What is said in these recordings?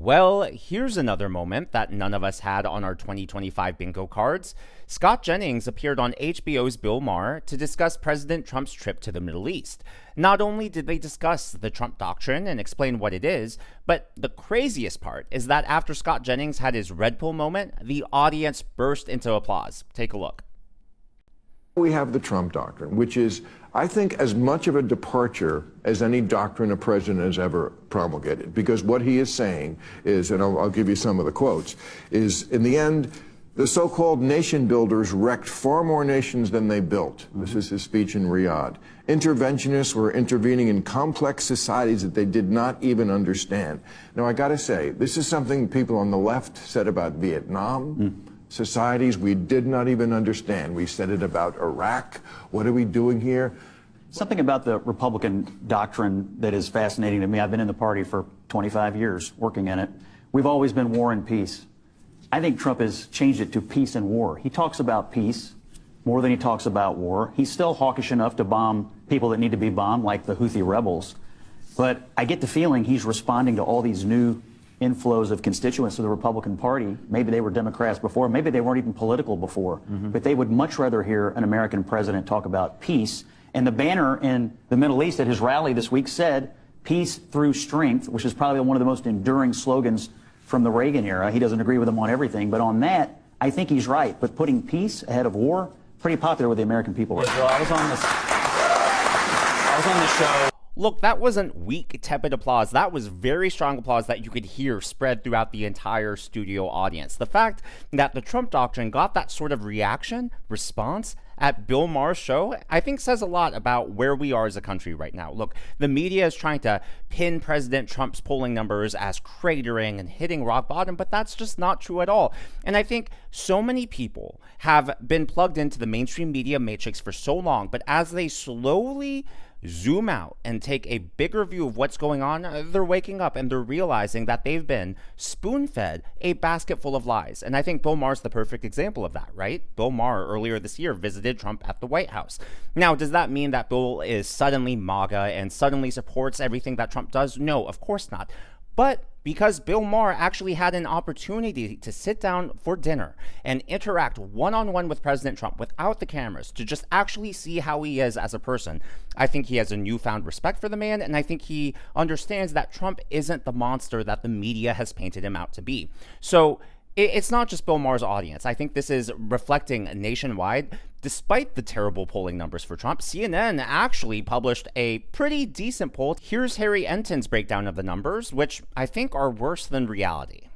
Well, here's another moment that none of us had on our 2025 bingo cards. Scott Jennings appeared on HBO's Bill Maher to discuss President Trump's trip to the Middle East. Not only did they discuss the Trump Doctrine and explain what it is, but the craziest part is that after Scott Jennings had his Red Pill moment, the audience burst into applause. Take a look. We have the Trump Doctrine, which is, I think, as much of a departure as any doctrine a president has ever promulgated. Because what he is saying is, and I'll give you some of the quotes, is in the end, the so-called nation builders wrecked far more nations than they built. This is his speech in Riyadh. Interventionists were intervening in complex societies that they did not even understand. Now, I got to say, this is something people on the left said about Vietnam. Societies we did not even understand. We said it about Iraq. What are we doing here? Something about the Republican doctrine that is fascinating to me. I've been in the party for 25 years, working in it. We've always been war and peace. I think Trump has changed it to peace and war. He talks about peace more than he talks about war. He's still hawkish enough to bomb people that need to be bombed, like the Houthi rebels. But I get the feeling he's responding to all these new inflows of constituents to the Republican Party. Maybe they were Democrats before, maybe they weren't even political before, but they would much rather hear an American president talk about peace. And the banner in the Middle East at his rally this week said, "Peace through strength," which is probably one of the most enduring slogans from the Reagan era. He doesn't agree with him on everything, but on that, I think he's right. But putting peace ahead of war, pretty popular with the American people. Well, I was on the show. Look, that wasn't weak, tepid applause. That was very strong applause that you could hear spread throughout the entire studio audience. The fact that the Trump Doctrine got that sort of response at Bill Maher's show, I think says a lot about where we are as a country right now. Look, the media is trying to pin President Trump's polling numbers as cratering and hitting rock bottom, but that's just not true at all. And I think so many people have been plugged into the mainstream media matrix for so long, but as they slowly zoom out and take a bigger view of what's going on, they're waking up and they're realizing that they've been spoon-fed a basket full of lies. And I think Bill Maher's the perfect example of that, right? Bill Maher earlier this year visited Trump at the White House. Now, does that mean that Bill is suddenly MAGA and suddenly supports everything that Trump does? No, of course not. But because Bill Maher actually had an opportunity to sit down for dinner and interact one-on-one with President Trump without the cameras, to just actually see how he is as a person, I think he has a newfound respect for the man, and I think he understands that Trump isn't the monster that the media has painted him out to be. So it's not just Bill Maher's audience. I think this is reflecting nationwide. Despite the terrible polling numbers for Trump, CNN actually published a pretty decent poll. Here's Harry Enton's breakdown of the numbers, which I think are worse than reality.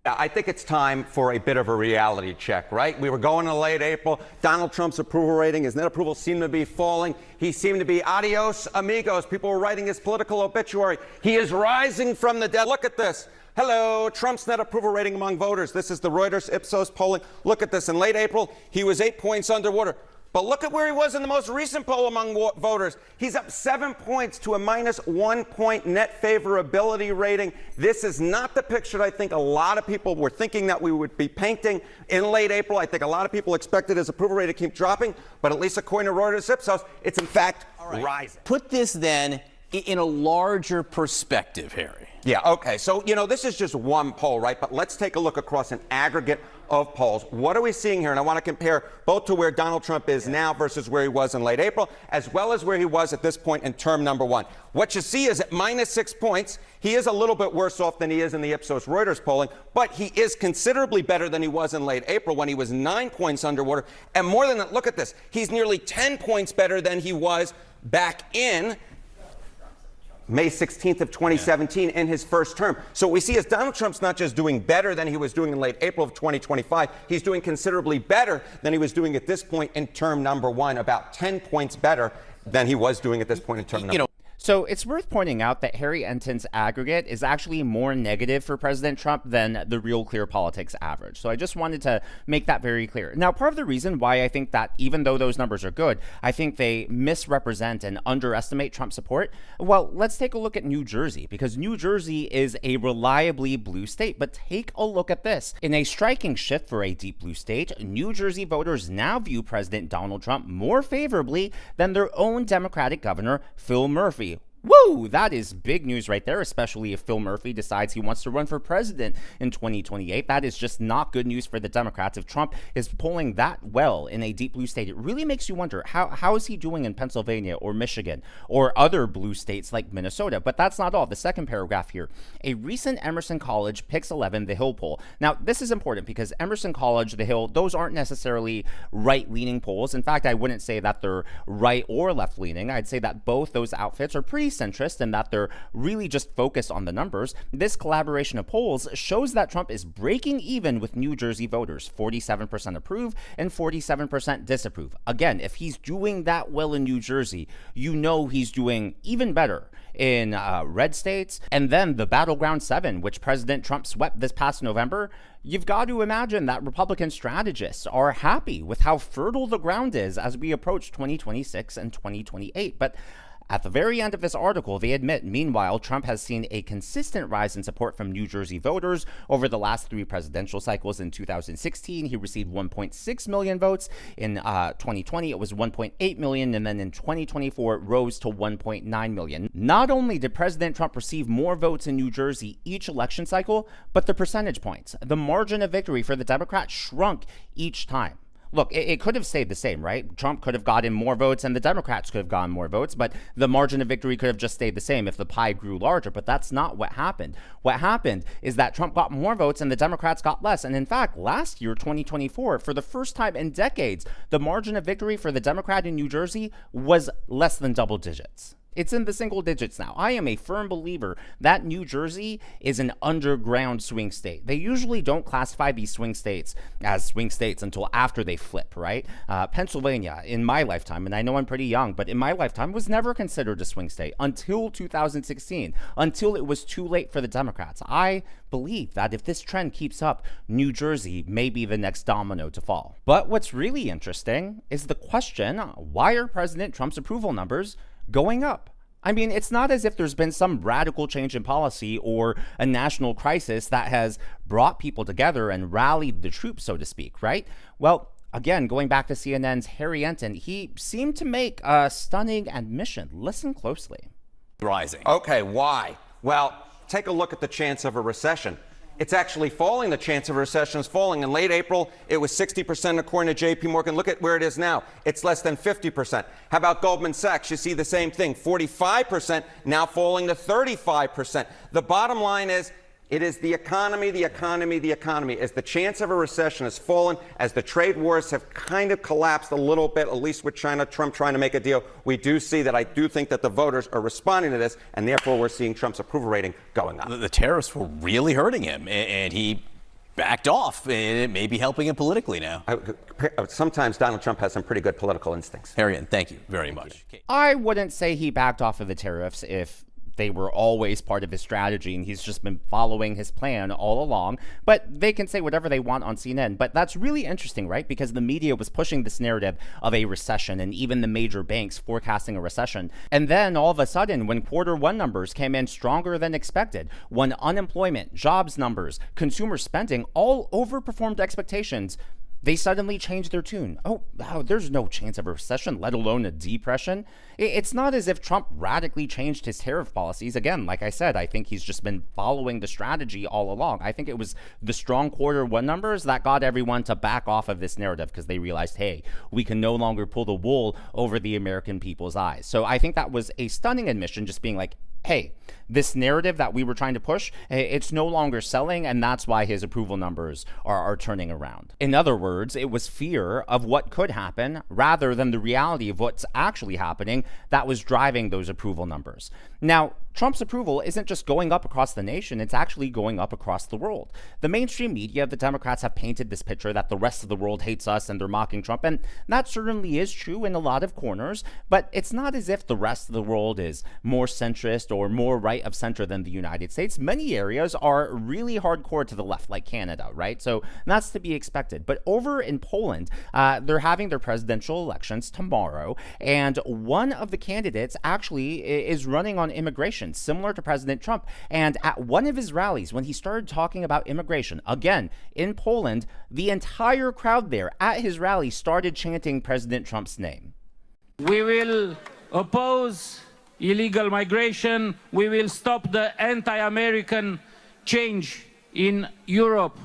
I think it's time for a bit of a reality check, right? We were going to late April. Donald Trump's approval rating, his net approval seemed to be falling. He seemed to be adios amigos. People were writing his political obituary. He is rising from the dead. Look at this. Hello, Trump's net approval rating among voters. This is the Reuters Ipsos polling. Look at this. In late April, he was 8 points underwater. But look at where he was in the most recent poll among voters. He's up 7 points to a -1 point net favorability rating. This is not the picture I think a lot of people were thinking that we would be painting in late April. I think a lot of people expected his approval rating to keep dropping, but at least according to Reuters Ipsos, it's in fact rising. Put this then in a larger perspective, Harry. Yeah, okay. So, this is just one poll, right? But let's take a look across an aggregate of polls. What are we seeing here? And I want to compare both to where Donald Trump is now versus where he was in late April, as well as where he was at this point in term number one. What you see is at -6 points, he is a little bit worse off than he is in the Ipsos Reuters polling, but he is considerably better than he was in late April when he was 9 points underwater. And more than that, look at this. He's nearly 10 points better than he was back in May 16th of 2017 in his first term. So what we see is Donald Trump's not just doing better than he was doing in late April of 2025. He's doing considerably better than he was doing at this point in term number one, about 10 points better than he was doing at this point in term number one. So it's worth pointing out that Harry Enton's aggregate is actually more negative for President Trump than the Real Clear Politics average. So I just wanted to make that very clear. Now, part of the reason why I think that even though those numbers are good, I think they misrepresent and underestimate Trump support. Well, let's take a look at New Jersey, because New Jersey is a reliably blue state. But take a look at this. In a striking shift for a deep blue state, New Jersey voters now view President Donald Trump more favorably than their own Democratic governor, Phil Murphy. Woo! That is big news right there, especially if Phil Murphy decides he wants to run for president in 2028. That is just not good news for the Democrats. If Trump is polling that well in a deep blue state, it really makes you wonder, how is he doing in Pennsylvania or Michigan or other blue states like Minnesota? But that's not all. The second paragraph here, a recent Emerson College Pix 11 The Hill poll. Now, this is important because Emerson College, The Hill, those aren't necessarily right-leaning polls. In fact, I wouldn't say that they're right or left-leaning. I'd say that both those outfits are pretty centrist and that they're really just focused on the numbers. This collaboration of polls shows that Trump is breaking even with New Jersey voters. 47% approve and 47% disapprove. Again, if he's doing that well in New Jersey, you know he's doing even better in red states. And then the Battleground 7, which President Trump swept this past November, you've got to imagine that Republican strategists are happy with how fertile the ground is as we approach 2026 and 2028. But at the very end of this article, they admit, meanwhile, Trump has seen a consistent rise in support from New Jersey voters over the last three presidential cycles. In 2016, he received 1.6 million votes. In 2020, it was 1.8 million. And then in 2024, it rose to 1.9 million. Not only did President Trump receive more votes in New Jersey each election cycle, but the percentage points, the margin of victory for the Democrats shrunk each time. Look, it could have stayed the same, right? Trump could have gotten more votes and the Democrats could have gotten more votes, but the margin of victory could have just stayed the same if the pie grew larger. But that's not what happened. What happened is that Trump got more votes and the Democrats got less. And in fact, last year, 2024, for the first time in decades, the margin of victory for the Democrat in New Jersey was less than double digits. It's in the single digits now. I am a firm believer that New Jersey is an underground swing state. They usually don't classify these swing states as swing states until after they flip, right? Pennsylvania, in my lifetime, and I know I'm pretty young, but in my lifetime, was never considered a swing state until 2016, until it was too late for the Democrats. I believe that if this trend keeps up, New Jersey may be the next domino to fall. But what's really interesting is the question, why are President Trump's approval numbers going up? I mean, it's not as if there's been some radical change in policy or a national crisis that has brought people together and rallied the troops, so to speak, right? Well, again, going back to CNN's Harry Enton, he seemed to make a stunning admission. Listen closely. Rising. Okay, why? Well, take a look at the chance of a recession. It's actually falling. The chance of a recession is falling. In late April, it was 60% according to J.P. Morgan. Look at where it is now. It's less than 50%. How about Goldman Sachs? You see the same thing. 45%, now falling to 35%. The bottom line is, it is the economy, the economy, the economy. As the chance of a recession has fallen, as the trade wars have kind of collapsed a little bit, at least with China, Trump trying to make a deal, we do see that. I do think that the voters are responding to this, and therefore we're seeing Trump's approval rating going up. The tariffs were really hurting him, and he backed off, and it may be helping him politically now. Sometimes Donald Trump has some pretty good political instincts. Harriet, thank you very much. I wouldn't say he backed off of the tariffs if they were always part of his strategy and he's just been following his plan all along. But they can say whatever they want on CNN. But that's really interesting, right? Because the media was pushing this narrative of a recession and even the major banks forecasting a recession. And then all of a sudden, when Q1 numbers came in stronger than expected, when unemployment, jobs numbers, consumer spending all overperformed expectations, they suddenly changed their tune. Oh, there's no chance of a recession, let alone a depression. It's not as if Trump radically changed his tariff policies. Again, like I said, I think he's just been following the strategy all along. I think it was the strong Q1 numbers that got everyone to back off of this narrative because they realized, hey, we can no longer pull the wool over the American people's eyes. So I think that was a stunning admission, just being like, hey, this narrative that we were trying to push, it's no longer selling, and that's why his approval numbers are turning around. In other words, it was fear of what could happen rather than the reality of what's actually happening that was driving those approval numbers. Now, Trump's approval isn't just going up across the nation, it's actually going up across the world. The mainstream media, the Democrats, have painted this picture that the rest of the world hates us and they're mocking Trump, and that certainly is true in a lot of corners, but it's not as if the rest of the world is more centrist or more right of center than the United States. Many areas are really hardcore to the left, like Canada, right? So that's to be expected. But over in Poland, they're having their presidential elections tomorrow, and one of the candidates actually is running on immigration, similar to President Trump. And at one of his rallies, when he started talking about immigration, again, in Poland, the entire crowd there at his rally started chanting President Trump's name. We will oppose illegal migration. We will stop the anti-American change in Europe.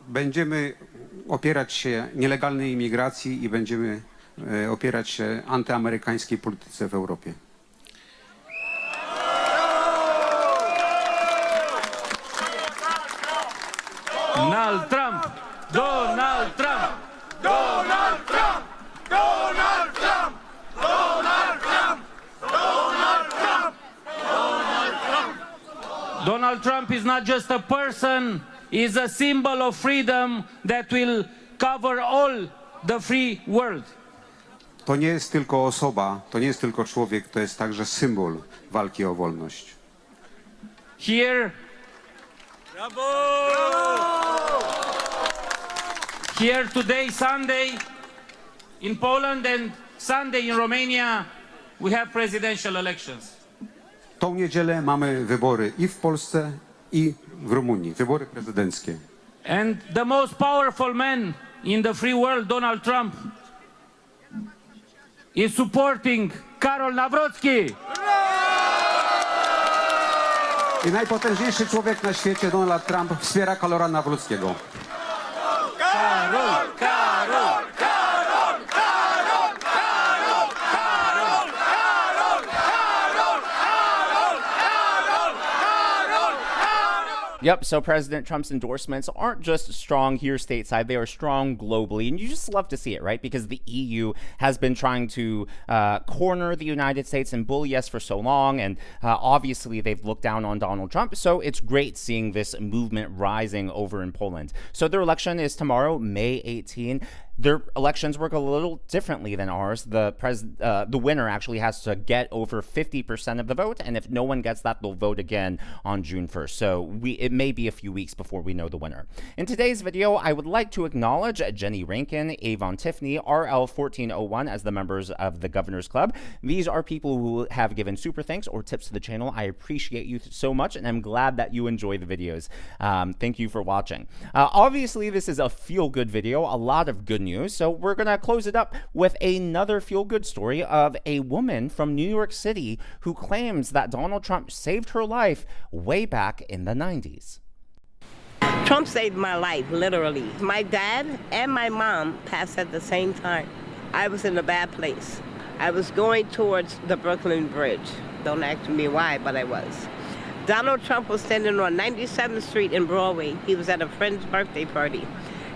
Będziemy opierać się nielegalnej imigracji i będziemy opierać się antyamerykańskiej polityce w Europie. Donald Trump! Donald Trump! Donald Trump! Donald Trump! Donald Trump! Donald Trump! Donald Trump! Donald Trump is not just a person, he's a symbol of freedom that will cover all the free world. To nie jest tylko osoba, to nie jest tylko człowiek, to jest także symbol walki o wolność. Here, here today, Sunday, in Poland and Sunday in Romania, we have presidential elections. Tą niedzielę mamy wybory i w Polsce, i w Rumunii, wybory prezydenckie. And the most powerful man in the free world, Donald Trump, is supporting Karol Nawrocki. I najpotężniejszy człowiek na świecie, Donald Trump, wspiera Karola Nawrockiego. Karol, Karol, Karol, Karol, Karol, Karol, Karol, Karol, Karol, Karol, Karol, Karol. Yep, so President Trump's endorsements aren't just strong here stateside, they are strong globally. And you just love to see it, right? Because the EU has been trying to corner the United States and bully us for so long. And obviously, they've looked down on Donald Trump. So it's great seeing this movement rising over in Poland. So their election is tomorrow, May 18. Their elections work a little differently than ours. The winner actually has to get over 50% of the vote, and if no one gets that, they'll vote again on June 1st. So it may be a few weeks before we know the winner. In today's video, I would like to acknowledge Jenny Rankin, Avon Tiffany, RL1401 as the members of the Governor's Club. These are people who have given super thanks or tips to the channel. I appreciate you so much, and I'm glad that you enjoy the videos. Thank you for watching. Obviously, this is a feel-good video, a lot of good news. So we're going to close it up with another feel-good story of a woman from New York City who claims that Donald Trump saved her life way back in the 90s. Trump saved my life, literally. My dad and my mom passed at the same time. I was in a bad place. I was going towards the Brooklyn Bridge. Don't ask me why, but I was. Donald Trump was standing on 97th Street in Broadway. He was at a friend's birthday party.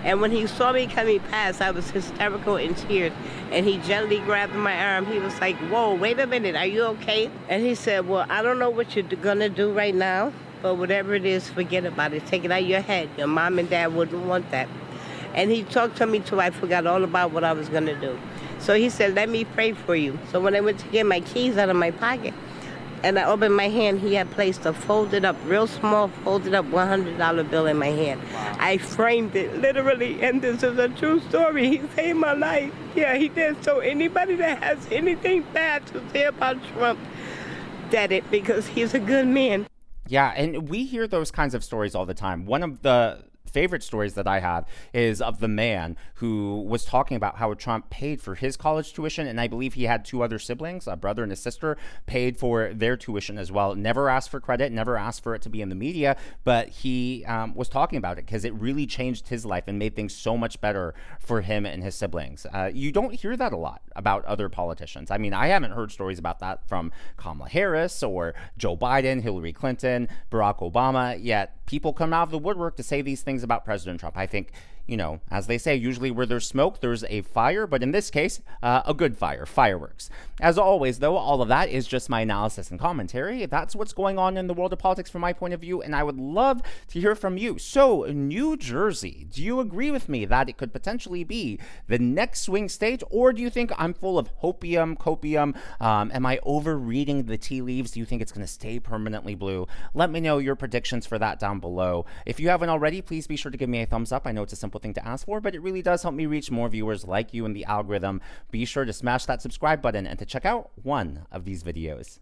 And when he saw me coming past, I was hysterical in tears. And he gently grabbed my arm. He was like, whoa, wait a minute, are you okay? And he said, well, I don't know what you're gonna do right now, but whatever it is, forget about it. Take it out of your head. Your mom and dad wouldn't want that. And he talked to me till I forgot all about what I was gonna do. So he said, let me pray for you. So when I went to get my keys out of my pocket, and I opened my hand, he had placed a folded up, real small, folded up $100 bill in my hand. Wow. I framed it, literally, and this is a true story. He saved my life. Yeah, he did. So anybody that has anything bad to say about Trump, did it, because he's a good man. Yeah, and we hear those kinds of stories all the time. One of the favorite stories that I have is of the man who was talking about how Trump paid for his college tuition, and I believe he had two other siblings, a brother and a sister, paid for their tuition as well. Never asked for credit, never asked for it to be in the media, but he was talking about it because it really changed his life and made things so much better for him and his siblings. You don't hear that a lot about other politicians. I mean, I haven't heard stories about that from Kamala Harris or Joe Biden, Hillary Clinton, Barack Obama, yet people come out of the woodwork to say these things about President Trump. I think, you know, as they say, usually where there's smoke, there's a fire, but in this case, a good fire, fireworks. As always, though, all of that is just my analysis and commentary. That's what's going on in the world of politics from my point of view, and I would love to hear from you. So, New Jersey, do you agree with me that it could potentially be the next swing state, or do you think I'm full of copium? Am I overreading the tea leaves? Do you think it's going to stay permanently blue? Let me know your predictions for that down below. If you haven't already, please be sure to give me a thumbs up. I know it's a simple thing to ask for, but it really does help me reach more viewers like you in the algorithm. Be sure to smash that subscribe button and to check out one of these videos.